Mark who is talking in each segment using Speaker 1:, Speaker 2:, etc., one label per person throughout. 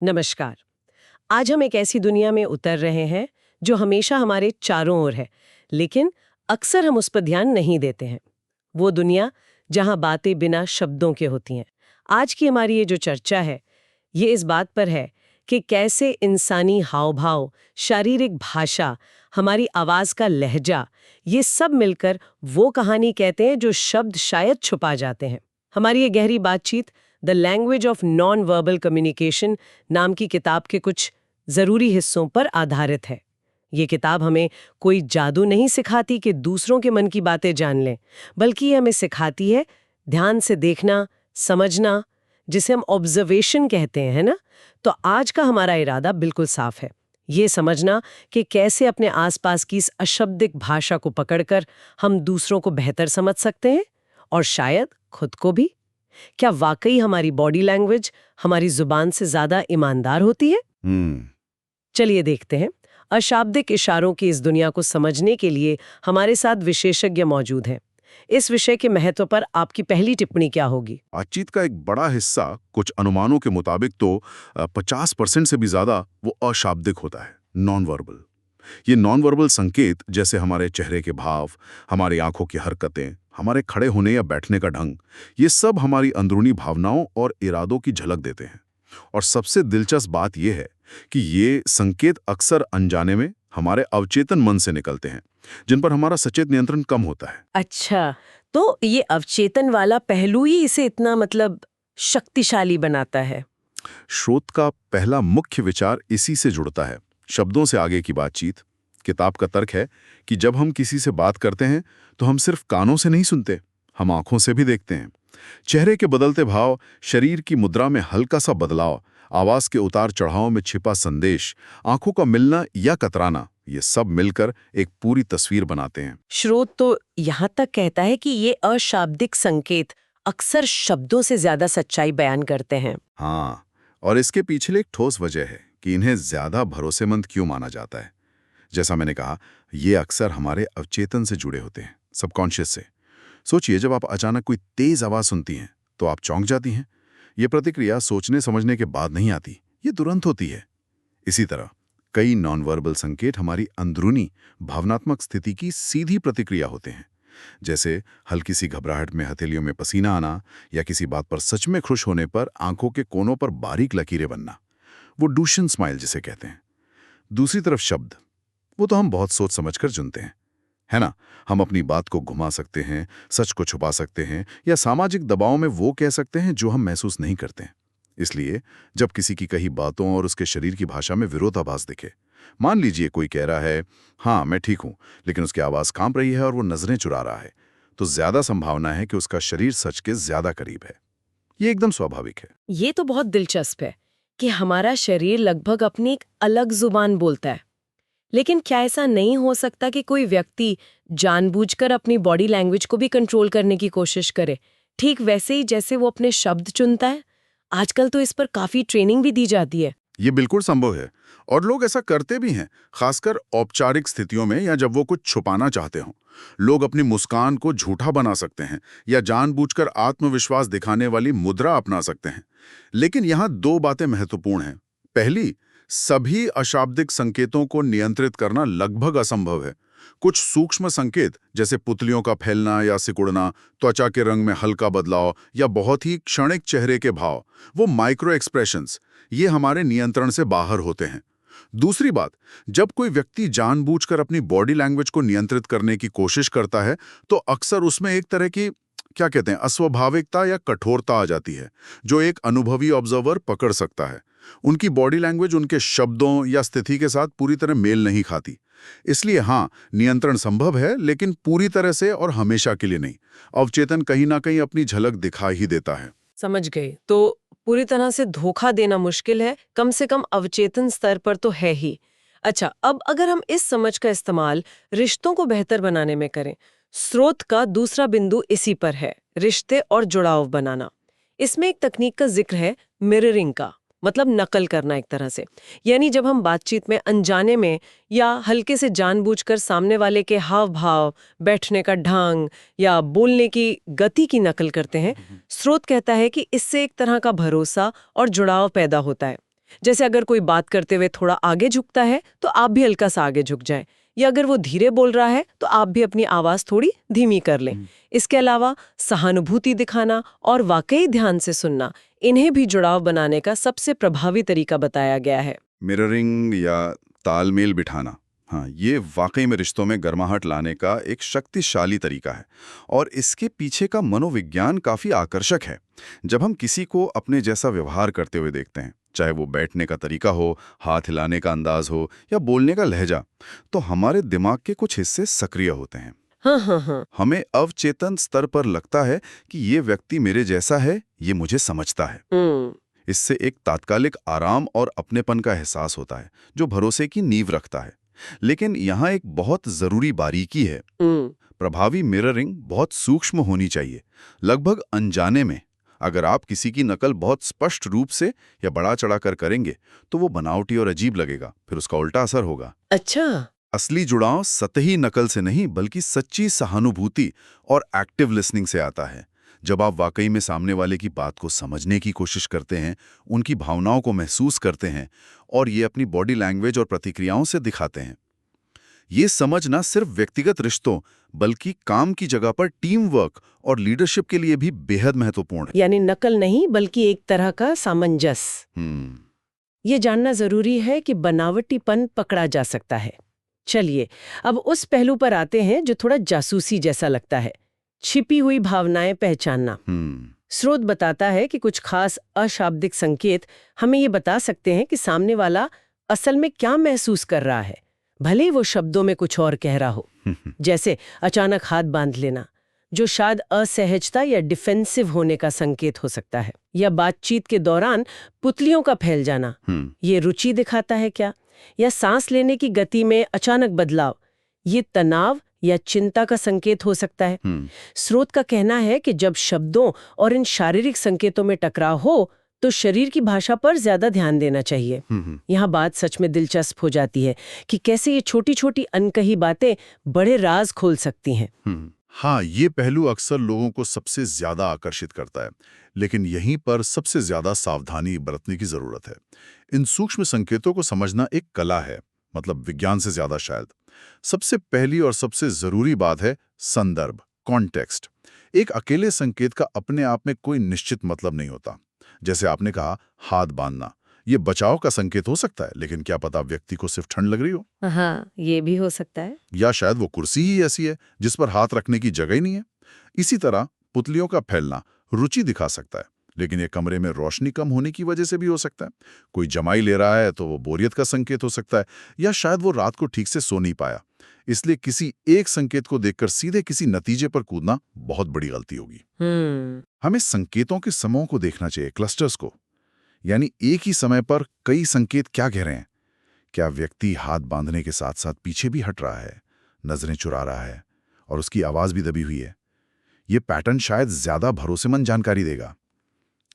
Speaker 1: नमस्कार। आज हम एक ऐसी दुनिया में उतर रहे हैं जो हमेशा हमारे चारों ओर है, लेकिन अक्सर हम उस पर ध्यान नहीं देते हैं। वो दुनिया जहां बातें बिना शब्दों के होती हैं। आज की हमारी ये जो चर्चा है, ये इस बात पर है कि कैसे इंसानी हाव-भाव, शारीरिक भाषा, हमारी आवाज का लहजा, ये सब मिलकर वो कहानी कहते हैं जो शब्द शायद छुपा जाते हैं। हमारी ये गहरी बातचीत the language of non verbal communication नाम की किताब के कुछ जरूरी हिस्सों पर आधारित है। ये किताब हमें कोई जादू नहीं सिखाती कि दूसरों के मन की बातें जान लें, बल्कि ये हमें सिखाती है ध्यान से देखना, समझना, जिसे हम ऑब्जर्वेशन कहते हैं, है ना? तो आज का हमारा इरादा बिल्कुल साफ है। ये समझना कि कैसे अपने आसपास की इस अशब्दिक भाषा को पकड़कर हम दूसरों को बेहतर समझ सकते हैं और शायद खुद को भी। क्या वाकई हमारी बॉडी लैंग्वेज हमारी जुबान से ज्यादा ईमानदार होती है? चलिए देखते हैं। अशाब्दिक इशारों की इस दुनिया को समझने के लिए हमारे साथ विशेषज्ञ मौजूद हैं। इस विषय के महत्व पर आपकी पहली टिप्पणी क्या होगी?
Speaker 2: बातचीत का एक बड़ा हिस्सा कुछ अनुमानों के मुताबिक तो 50% से भी ज्यादा वो अशाब्दिक होता है, नॉन वर्बल। ये नॉन वर्बल संकेत जैसे हमारे चेहरे के भाव, हमारी आंखों की हरकतें, हमारे खड़े होने या बैठने का ढंग, ये सब हमारी अंदरूनी भावनाओं और इरादों की झलक देते हैं। और सबसे दिलचस्प बात यह है कि ये संकेत अक्सर अनजाने में हमारे अवचेतन मन से निकलते हैं, जिन पर हमारा सचेत नियंत्रण कम होता है।
Speaker 1: अच्छा, तो ये अवचेतन वाला पहलू ही इसे इतना शक्तिशाली बनाता है।
Speaker 2: स्रोत का पहला मुख्य विचार इसी से जुड़ता है, शब्दों से आगे की बातचीत। किताब का तर्क है कि जब हम किसी से बात करते हैं तो हम सिर्फ कानों से नहीं सुनते, हम आंखों से भी देखते हैं। चेहरे के बदलते भाव, शरीर की मुद्रा में हल्का सा बदलाव, आवाज के उतार चढ़ाव में छिपा संदेश, आंखों का मिलना या कतराना, ये सब मिलकर एक पूरी तस्वीर बनाते हैं।
Speaker 1: स्रोत तो यहाँ तक कहता है कि ये अशाब्दिक संकेत अक्सर शब्दों से ज्यादा सच्चाई बयान करते हैं।
Speaker 2: हाँ, और इसके पीछे एक ठोस वजह है कि इन्हें ज्यादा भरोसेमंद क्यों माना जाता है। जैसा मैंने कहा, ये अक्सर हमारे अवचेतन से जुड़े होते हैं, सबकॉन्शियस से। सोचिए, जब आप अचानक कोई तेज आवाज सुनती हैं तो आप चौंक जाती हैं। ये प्रतिक्रिया सोचने समझने के बाद नहीं आती, ये तुरंत होती है। इसी तरह कई नॉन वर्बल संकेत हमारी अंदरूनी भावनात्मक स्थिति की सीधी प्रतिक्रिया होते हैं, जैसे हल्की सी घबराहट में हथेलियों में पसीना आना या किसी बात पर सच में खुश होने पर आंखों के कोनों पर बारीक लकीरें बनना, वो डूशन स्माइल जिसे कहते हैं। दूसरी तरफ शब्द, वो तो हम बहुत सोच समझकर चुनते हैं, है ना? हम अपनी बात को घुमा सकते हैं, सच को छुपा सकते हैं या सामाजिक दबाव में वो कह सकते हैं जो हम महसूस नहीं करते हैं। इसलिए जब किसी की कही बातों और उसके शरीर की भाषा में विरोधाभास दिखे, मान लीजिए कोई कह रहा है हाँ मैं ठीक हूं, लेकिन उसकी आवाज कांप रही है और वो नजरें चुरा रहा है, तो ज्यादा संभावना है कि उसका शरीर सच के ज्यादा करीब है। ये एकदम स्वाभाविक है।
Speaker 1: ये तो बहुत दिलचस्प है कि हमारा शरीर लगभग अपनी एक अलग जुबान बोलता है। लेकिन क्या ऐसा नहीं हो सकता कि कोई व्यक्ति जानबूझकर अपनी बॉडी लैंग्वेज को भी कंट्रोल करने की कोशिश करे, ठीक वैसे ही जैसे वो अपने शब्द चुनता है? आजकल तो इस पर काफी ट्रेनिंग भी दी जाती है।
Speaker 2: ये बिल्कुल संभव है और लोग ऐसा करते भी हैं, खासकर औपचारिक स्थितियों में या जब वो कुछ छुपाना चाहते हों। लोग अपनी मुस्कान को झूठा बना सकते हैं या जानबूझकर आत्मविश्वास दिखाने वाली मुद्रा अपना सकते हैं। लेकिन यहाँ दो बातें महत्वपूर्ण हैं। पहली, सभी अशाब्दिक संकेतों को नियंत्रित करना लगभग असंभव है। कुछ सूक्ष्म संकेत जैसे पुतलियों का फैलना या सिकुड़ना, त्वचा के रंग में हल्का बदलाव या बहुत ही क्षणिक चेहरे के भाव, वो माइक्रो एक्सप्रेशंस, ये हमारे नियंत्रण से बाहर होते हैं। दूसरी बात, जब कोई व्यक्ति जानबूझकर अपनी बॉडी लैंग्वेज को नियंत्रित करने की कोशिश करता है तो अक्सर उसमें एक तरह की क्या कहते हैं अस्वाभाविकता या कठोरता आ जाती है, जो एक अनुभवी ऑब्जर्वर पकड़ सकता है। उनकी बॉडी लैंग्वेज उनके शब्दों या स्थिति के साथ पूरी तरह मेल नहीं खाती। इसलिए हाँ, नियंत्रण संभव है, लेकिन पूरी तरह से और हमेशा के लिए नहीं। अवचेतन कहीं ना कहीं अपनी झलक दिखा ही देता है।
Speaker 1: समझ गई। तो पूरी तरह से धोखा देना मुश्किल है, कम से कम अवचेतन स्तर पर तो है ही। अच्छा, अब अगर हम इस समझ का इस्तेमाल रिश्तों को बेहतर बनाने में करें, स्रोत का दूसरा बिंदु इसी पर है, रिश्ते और जुड़ाव बनाना। इसमें एक तकनीक का जिक्र है, मिररिंग का, मतलब नकल करना एक तरह से। यानी जब हम बातचीत में अनजाने में या हल्के से जानबूझकर सामने वाले के हाव भाव, बैठने का ढंग या बोलने की गति की नकल करते हैं, स्रोत कहता है कि इससे एक तरह का भरोसा और जुड़ाव पैदा होता है। जैसे अगर कोई बात करते हुए थोड़ा आगे झुकता है तो आप भी हल्का सा आगे झुक जाएं, या अगर वो धीरे बोल रहा है तो आप भी अपनी आवाज थोड़ी धीमी कर लें। इसके अलावा सहानुभूति दिखाना और वाकई ध्यान से सुनना, इन्हें भी जुड़ाव बनाने का सबसे प्रभावी तरीका बताया गया है।
Speaker 2: मिररिंग या तालमेल बिठाना, हाँ, ये वाकई में रिश्तों में गर्माहट लाने का एक शक्तिशाली तरीका है और इसके पीछे का मनोविज्ञान काफी आकर्षक है। जब हम किसी को अपने जैसा व्यवहार करते हुए देखते हैं, चाहे वो बैठने का तरीका हो, हाथ हिलाने का अंदाज हो या बोलने का लहजा, तो हमारे दिमाग के कुछ हिस्से सक्रिय होते हैं।
Speaker 1: हाँ।
Speaker 2: हमें अवचेतन स्तर पर लगता है कि ये व्यक्ति मेरे जैसा है, ये मुझे समझता है। इससे एक तात्कालिक आराम और अपनेपन का एहसास होता है जो भरोसे की नींव रखता है। लेकिन यहाँ एक बहुत जरूरी बारीकी है। प्रभावी मिररिंग बहुत सूक्ष्म होनी चाहिए, लगभग अनजाने में। अगर आप किसी की नकल बहुत स्पष्ट रूप से या बढ़ा चढ़ाकर करेंगे तो वो बनावटी और अजीब लगेगा, फिर उसका उल्टा असर होगा।
Speaker 1: अच्छा।
Speaker 2: असली जुड़ाव सतही नकल से नहीं बल्कि सच्ची सहानुभूति और एक्टिव लिसनिंग से आता है। जब आप वाकई में सामने वाले की बात को समझने की कोशिश करते हैं, उनकी भावनाओं को महसूस करते हैं और ये अपनी बॉडी लैंग्वेज और प्रतिक्रियाओं से दिखाते हैं। ये समझ न सिर्फ व्यक्तिगत रिश्तों बल्कि काम की जगह पर टीम वर्क और लीडरशिप के लिए भी बेहद महत्वपूर्ण है।
Speaker 1: यानी नकल नहीं बल्कि एक तरह का सामंजस्य। ये जानना जरूरी है कि बनावटीपन पकड़ा जा सकता है। चलिए अब उस पहलू पर आते हैं जो थोड़ा जासूसी जैसा लगता है, छिपी हुई भावनाएं पहचानना। स्रोत बताता है कि कुछ खास अशाब्दिक संकेत हमें ये बता सकते हैं कि सामने वाला असल में क्या महसूस कर रहा है, भले ही वो शब्दों में कुछ और कह रहा हो। जैसे अचानक हाथ बांध लेना, जो शायद असहजता या डिफेंसिव होने का संकेत हो सकता है, या बातचीत के दौरान पुतलियों का फैल जाना, ये रुचि दिखाता है क्या? या सांस लेने की गति में अचानक बदलाव, ये तनाव या चिंता का संकेत हो सकता है। स्रोत का कहना है कि जब शब्दों और इन शारीरिक संकेतों में टकराव हो तो शरीर की भाषा पर ज्यादा ध्यान देना चाहिए। यहाँ बात सच में दिलचस्प हो जाती है कि कैसे ये छोटी छोटी अनकही बातें बड़े राज खोल सकती हैं।
Speaker 2: हाँ, ये पहलू अक्सर लोगों को सबसे ज्यादा आकर्षित करता है, लेकिन यहीं पर सबसे ज्यादा सावधानी बरतने की जरूरत है। इन सूक्ष्म संकेतों को समझना एक कला है, मतलब विज्ञान से ज्यादा शायद। सबसे पहली और सबसे जरूरी बात है संदर्भ, कॉन्टेक्स्ट। एक अकेले संकेत का अपने आप में कोई निश्चित मतलब नहीं होता। जैसे आपने कहा हाथ बांधना, ये बचाव का संकेत हो सकता है, लेकिन क्या पता व्यक्ति को सिर्फ ठंड लग रही हो।
Speaker 1: हाँ, ये भी हो सकता है।
Speaker 2: या शायद वो कुर्सी ही ऐसी है जिस पर हाथ रखने की जगह ही नहीं है। इसी तरह पुतलियों का फैलना रुचि दिखा सकता है, लेकिन ये कमरे में रोशनी कम होने की वजह से भी हो सकता है। कोई जमाई ले रहा है तो वो बोरियत का संकेत हो सकता है, या शायद वो रात को ठीक से सो नहीं पाया। इसलिए किसी एक संकेत को देखकर सीधे किसी नतीजे पर कूदना बहुत बड़ी गलती होगी। हमें संकेतों के समूह को देखना चाहिए, क्लस्टर्स को। यानी एक ही समय पर कई संकेत क्या कह रहे हैं। क्या व्यक्ति हाथ बांधने के साथ साथ पीछे भी हट रहा है, नजरें चुरा रहा है और उसकी आवाज भी दबी हुई है? ये पैटर्न शायद ज्यादा भरोसेमंद जानकारी देगा।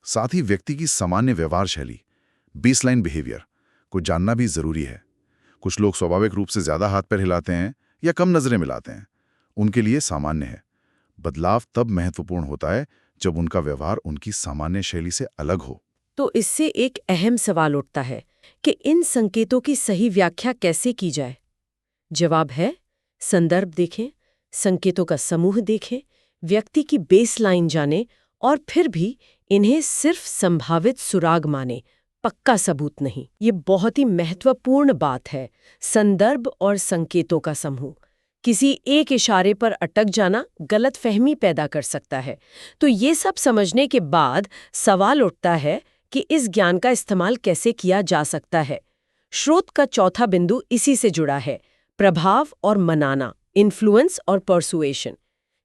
Speaker 2: साथ ही व्यक्ति की सामान्य व्यवहार शैली, बेसलाइन बिहेवियर को जानना भी जरूरी है। कुछ लोग स्वाभाविक रूप से ज्यादा हाथ पैर हिलाते हैं या कम नजरें मिलाते हैं, उनके लिए सामान्य है। बदलाव तब महत्वपूर्ण होता है जब उनका व्यवहार उनकी सामान्य शैली से अलग हो।
Speaker 1: तो इससे एक अहम सवाल उठता है कि इन संकेतों की सही व्याख्या कैसे की जाए। जवाब है, संदर्भ देखें, संकेतों का समूह देखें, व्यक्ति की बेसलाइन जानें और फिर भी इन्हें सिर्फ संभावित सुराग माने, पक्का सबूत नहीं। ये बहुत ही महत्वपूर्ण बात है। संदर्भ और संकेतों का समूह, किसी एक इशारे पर अटक जाना गलतफहमी पैदा कर सकता है। तो ये सब समझने के बाद सवाल उठता है कि इस ज्ञान का इस्तेमाल कैसे किया जा सकता है। स्रोत का चौथा बिंदु इसी से जुड़ा है, प्रभाव और मनाना, इन्फ्लुएंस और परसुएशन।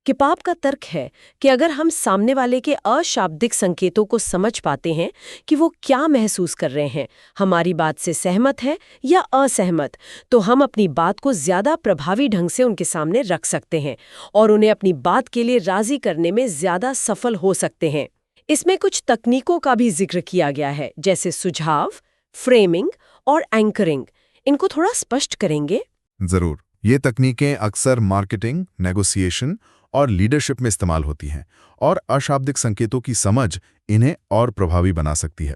Speaker 1: किपाप का तर्क है कि अगर हम सामने वाले के अशाब्दिक संकेतों को समझ पाते हैं कि वो क्या महसूस कर रहे हैं, हमारी बात से सहमत है या असहमत, तो हम अपनी बात को ज्यादा प्रभावी ढंग से उनके सामने रख सकते हैं और उन्हें अपनी बात के लिए राजी करने में ज्यादा सफल हो सकते हैं। इसमें कुछ तकनीकों का भी जिक्र किया गया है, जैसे सुझाव, फ्रेमिंग और एंकरिंग। इनको थोड़ा स्पष्ट करेंगे?
Speaker 3: जरूर। ये तकनीकें अक्सर मार्केटिंग, नेगोशिएशन और लीडरशिप में इस्तेमाल होती हैं और अशाब्दिक संकेतों की समझ इन्हें और प्रभावी बना सकती है।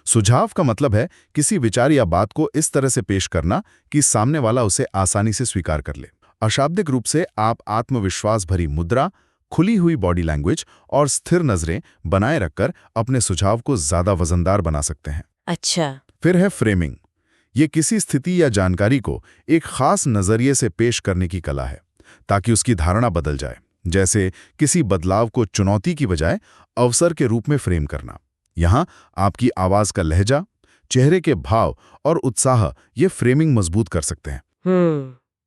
Speaker 3: सुझाव का मतलब है किसी विचार या बात को इस तरह से पेश करना कि सामने वाला उसे आसानी से स्वीकार कर ले। अशाब्दिक रूप से आप आत्मविश्वास भरी मुद्रा, खुली हुई बॉडी लैंग्वेज और स्थिर नजरें बनाए रखकर अपने सुझाव को ज्यादा वजनदार बना सकते हैं।
Speaker 1: अच्छा।
Speaker 3: फिर है फ्रेमिंग। ये किसी स्थिति या जानकारी को एक खास नजरिए से पेश करने की कला है ताकि उसकी धारणा बदल जाए। जैसे किसी बदलाव को चुनौती की बजाय अवसर के रूप में फ्रेम करना। यहाँ आपकी आवाज का लहजा, चेहरे के भाव और उत्साह ये फ्रेमिंग मजबूत कर सकते हैं।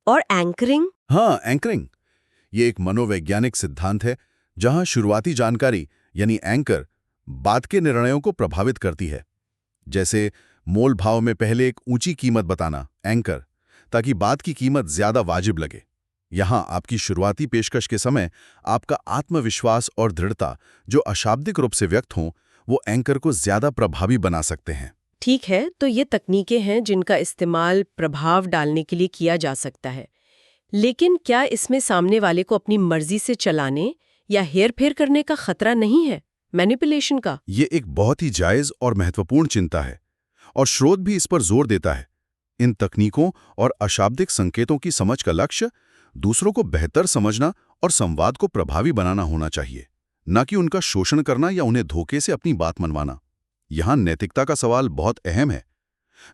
Speaker 1: और एंकरिंग?
Speaker 3: हाँ, एंकरिंग ये एक मनोवैज्ञानिक सिद्धांत है जहां शुरुआती जानकारी यानी एंकर बात के निर्णयों को प्रभावित करती है। जैसे मोल भाव में पहले एक ऊंची कीमत बताना, एंकर, ताकि बात की कीमत ज्यादा वाजिब लगे। यहां आपकी शुरुआती पेशकश के समय आपका आत्मविश्वास और दृढ़ता जो अशाब्दिक रूप से व्यक्त हों, वो एंकर को ज्यादा प्रभावी बना सकते हैं।
Speaker 1: ठीक है, तो ये तकनीकें हैं जिनका इस्तेमाल प्रभाव डालने के लिए किया जा सकता है। लेकिन क्या इसमें सामने वाले को अपनी मर्जी से चलाने या हेरफेर करने का खतरा नहीं है, मैनिपुलेशन का?
Speaker 2: ये एक बहुत ही जायज और महत्वपूर्ण चिंता है और स्रोत भी इस पर जोर देता है। इन तकनीकों और अशाब्दिक संकेतों की समझ का लक्ष्य दूसरों को बेहतर समझना और संवाद को प्रभावी बनाना होना चाहिए, न कि उनका शोषण करना या उन्हें धोखे से अपनी बात मनवाना। यहां नैतिकता का सवाल बहुत अहम है।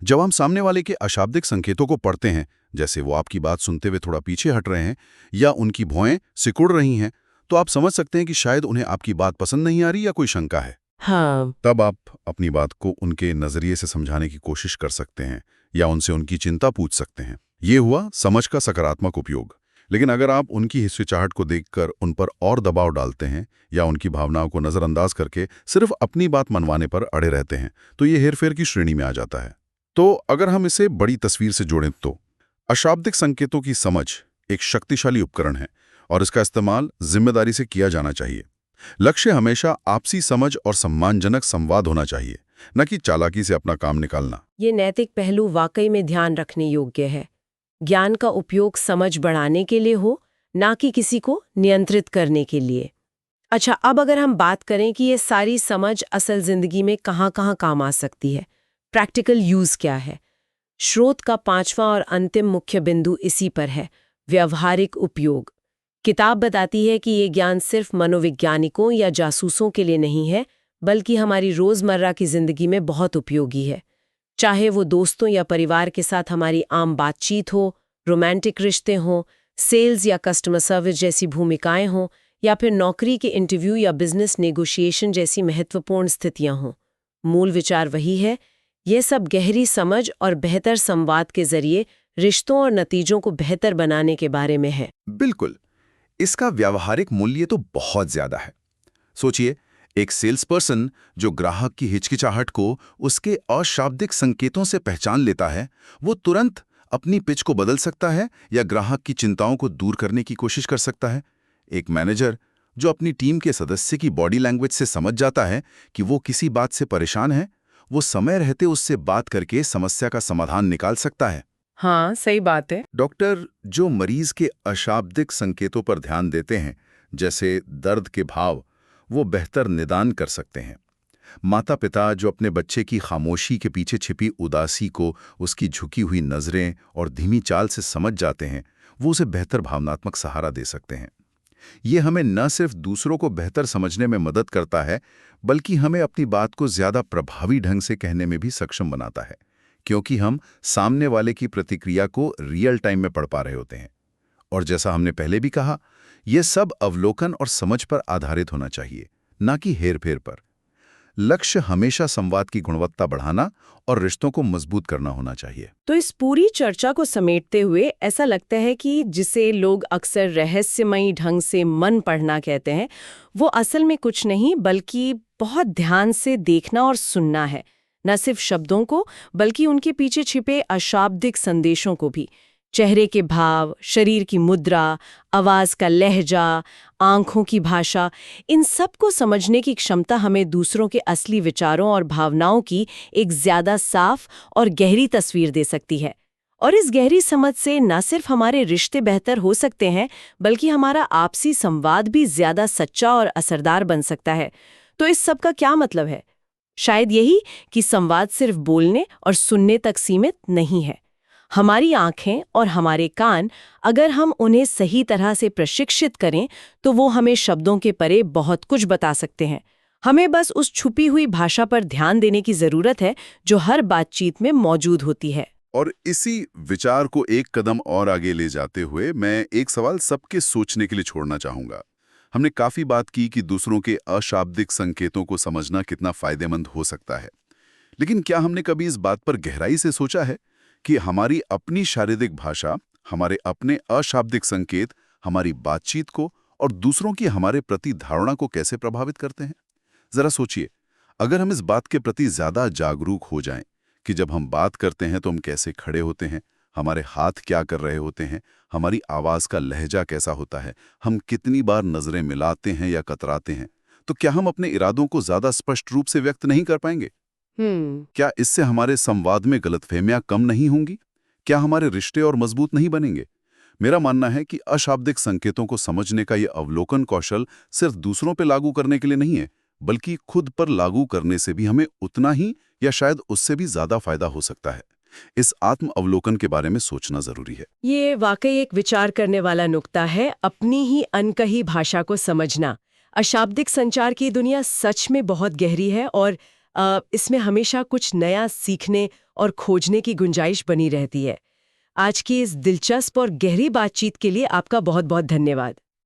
Speaker 2: जब हम सामने वाले के अशाब्दिक संकेतों को पढ़ते हैं, जैसे वो आपकी बात सुनते हुए थोड़ा पीछे हट रहे हैं या उनकी भौहें सिकुड़ रही हैं, तो आप समझ सकते हैं कि शायद उन्हें आपकी बात पसंद नहीं आ रही या कोई शंका है।
Speaker 1: हाँ।
Speaker 2: तब आप अपनी बात को उनके नजरिए से समझाने की कोशिश कर सकते हैं या उनसे उनकी चिंता पूछ सकते हैं। ये हुआ समझ का सकारात्मक उपयोग। लेकिन अगर आप उनकी हिचकिचाहट को देखकर उन पर और दबाव डालते हैं या उनकी भावनाओं को नजरअंदाज करके सिर्फ अपनी बात मनवाने पर अड़े रहते हैं, तो ये हेरफेर की श्रेणी में आ जाता है। तो अगर हम इसे बड़ी तस्वीर से जोड़ें तो अशाब्दिक संकेतों की समझ एक शक्तिशाली उपकरण है और इसका इस्तेमाल जिम्मेदारी से किया जाना चाहिए। लक्ष्य हमेशा आपसी समझ और सम्मानजनक संवाद होना चाहिए, न कि चालाकी से अपना काम निकालना।
Speaker 1: ये नैतिक पहलू वाकई में ध्यान रखने योग्य है। ज्ञान का उपयोग समझ बढ़ाने के लिए हो, ना कि किसी को नियंत्रित करने के लिए। अच्छा, अब अगर हम बात करें कि ये सारी समझ असल जिंदगी में कहाँ-कहाँ काम आ सकती है, प्रैक्टिकल यूज क्या है? स्रोत का 5वां और अंतिम मुख्य बिंदु इसी पर है, व्यवहारिक उपयोग। किताब बताती है कि ये ज्ञान सिर्फ मनोवैज्ञानिकों या जासूसों के लिए नहीं है, बल्कि हमारी रोजमर्रा की जिंदगी में बहुत उपयोगी है। चाहे वो दोस्तों या परिवार के साथ हमारी आम बातचीत हो, रोमांटिक रिश्ते हों, सेल्स या कस्टमर सर्विस जैसी भूमिकाएं हों, या फिर नौकरी के इंटरव्यू या बिजनेस नेगोशिएशन जैसी महत्वपूर्ण स्थितियां हों। मूल विचार वही है, ये सब गहरी समझ और बेहतर संवाद के जरिए रिश्तों और नतीजों को बेहतर बनाने के बारे में है।
Speaker 4: बिल्कुल, इसका व्यावहारिक मूल्य तो बहुत ज्यादा है। सोचिए, एक सेल्स पर्सन जो ग्राहक की हिचकिचाहट को उसके अशाब्दिक संकेतों से पहचान लेता है, वो तुरंत अपनी पिच को बदल सकता है या ग्राहक की चिंताओं को दूर करने की कोशिश कर सकता है। एक मैनेजर जो अपनी टीम के सदस्य की बॉडी लैंग्वेज से समझ जाता है कि वो किसी बात से परेशान है, वो समय रहते उससे बात करके समस्या का समाधान निकाल सकता है।
Speaker 1: हाँ, सही बात है।
Speaker 4: डॉक्टर जो मरीज के अशाब्दिक संकेतों पर ध्यान देते हैं, जैसे दर्द के भाव, वो बेहतर निदान कर सकते हैं। माता-पिता जो अपने बच्चे की खामोशी के पीछे छिपी उदासी को उसकी झुकी हुई नज़रें और धीमी चाल से समझ जाते हैं, वो उसे बेहतर भावनात्मक सहारा दे सकते हैं। ये हमें न सिर्फ दूसरों को बेहतर समझने में मदद करता है, बल्कि हमें अपनी बात को ज़्यादा प्रभावी ढंग से कहने में भी सक्षम बनाता है, क्योंकि हम सामने वाले की प्रतिक्रिया को रियल टाइम में पढ़ पा रहे होते हैं। और जैसा हमने पहले भी कहा, ये सब अवलोकन और समझ पर आधारित होना चाहिए, ना कि हेरफेर पर। लक्ष्य हमेशा संवाद की गुणवत्ता बढ़ाना और रिश्तों को मजबूत करना होना चाहिए।
Speaker 1: तो इस पूरी चर्चा को समेटते हुए ऐसा लगता है कि जिसे लोग अक्सर रहस्यमयी ढंग से मन पढ़ना कहते हैं, वो असल में कुछ नहीं बल्कि बहुत ध्यान से देखना और सुनना है। न सिर्फ शब्दों को, बल्कि उनके पीछे छिपे अशाब्दिक संदेशों को भी। चेहरे के भाव, शरीर की मुद्रा, आवाज का लहजा, आंखों की भाषा, इन सब को समझने की क्षमता हमें दूसरों के असली विचारों और भावनाओं की एक ज्यादा साफ और गहरी तस्वीर दे सकती है। और इस गहरी समझ से न सिर्फ हमारे रिश्ते बेहतर हो सकते हैं, बल्कि हमारा आपसी संवाद भी ज्यादा सच्चा और असरदार बन सकता है। तो इस सब का क्या मतलब है?
Speaker 5: शायद यही कि संवाद सिर्फ बोलने और सुनने तक सीमित नहीं है। हमारी आंखें और हमारे कान, अगर हम उन्हें सही तरह से प्रशिक्षित करें तो वो हमें शब्दों के परे बहुत कुछ बता सकते हैं। हमें बस उस छुपी हुई भाषा पर ध्यान देने की जरूरत है जो हर बातचीत में मौजूद होती है।
Speaker 2: और इसी विचार को एक कदम और आगे ले जाते हुए मैं एक सवाल सबके सोचने के लिए छोड़ना चाहूंगा। हमने काफी बात की कि दूसरों के अशाब्दिक संकेतों को समझना कितना फायदेमंद हो सकता है, लेकिन क्या हमने कभी इस बात पर गहराई से सोचा है कि हमारी अपनी शारीरिक भाषा, हमारे अपने अशाब्दिक संकेत हमारी बातचीत को और दूसरों की हमारे प्रति धारणा को कैसे प्रभावित करते हैं? जरा सोचिए, अगर हम इस बात के प्रति ज्यादा जागरूक हो जाएं कि जब हम बात करते हैं तो हम कैसे खड़े होते हैं, हमारे हाथ क्या कर रहे होते हैं, हमारी आवाज का लहजा कैसा होता है, हम कितनी बार नजरें मिलाते हैं या कतराते हैं, तो क्या हम अपने इरादों को ज्यादा स्पष्ट रूप से व्यक्त नहीं कर पाएंगे? क्या इससे हमारे संवाद में गलतफहमियां कम नहीं होंगी? क्या हमारे रिश्ते और मजबूत नहीं बनेंगे? मेरा मानना है कि अशाब्दिक संकेतों को समझने का यह अवलोकन कौशल सिर्फ दूसरों पर लागू करने के लिए नहीं है, बल्कि खुद पर लागू करने से भी हमें उतना ही या शायद उससे भी ज्यादा फायदा हो सकता है। इस आत्म अवलोकन के बारे में सोचना जरूरी है।
Speaker 1: ये वाकई एक विचार करने वाला नुक्ता है, अपनी ही अनकही भाषा को समझना। अशाब्दिक संचार की दुनिया सच में बहुत गहरी है और इसमें हमेशा कुछ नया सीखने और खोजने की गुंजाइश बनी रहती है। आज की इस दिलचस्प और गहरी बातचीत के लिए आपका बहुत बहुत धन्यवाद।